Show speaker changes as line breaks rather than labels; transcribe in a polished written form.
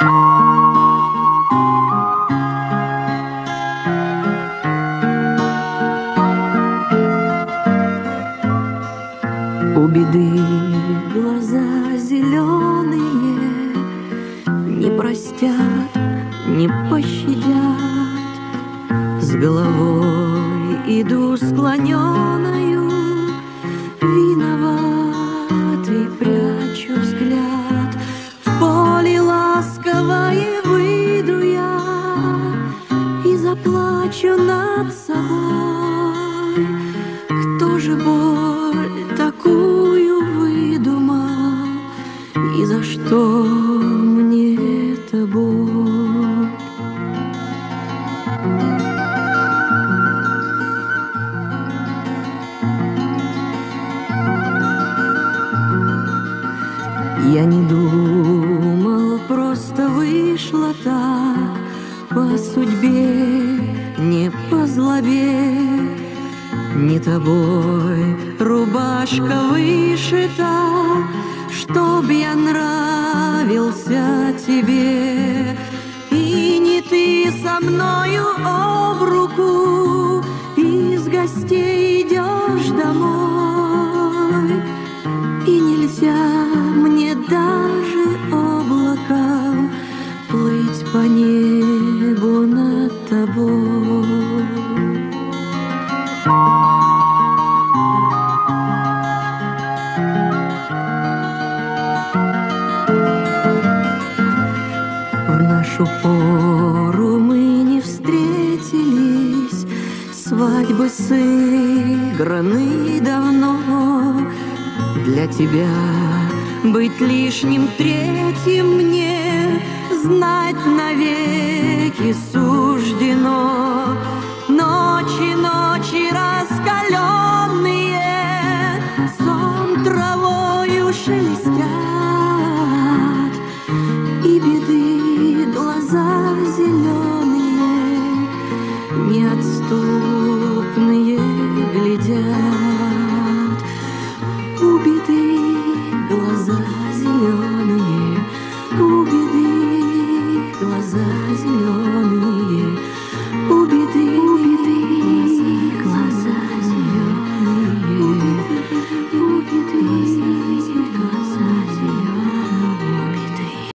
У беды глаза зеленые, не простят, не пощадят. С головой иду склоненою, виноватый прячу взгляд. В поле ласковое выйду я и заплачу над собой. Кто же боль такую выдумал, и за что мне эта боль? Я не думал, просто вышло так, по судьбе, не по злобе. Не тобой рубашка вышита, чтоб я нравился тебе. И не ты со мною об руку из гостей идешь домой. И нельзя мне даже облакам плыть по небу над тобой. В нашу пору мы не встретились, свадьбы сыграны давно. Для тебя быть лишним третьим мне знать навеки суждено. Ночи, ночи раскаленные, сон травою шелестят, и беды глаза зеленые, неотступные глядят.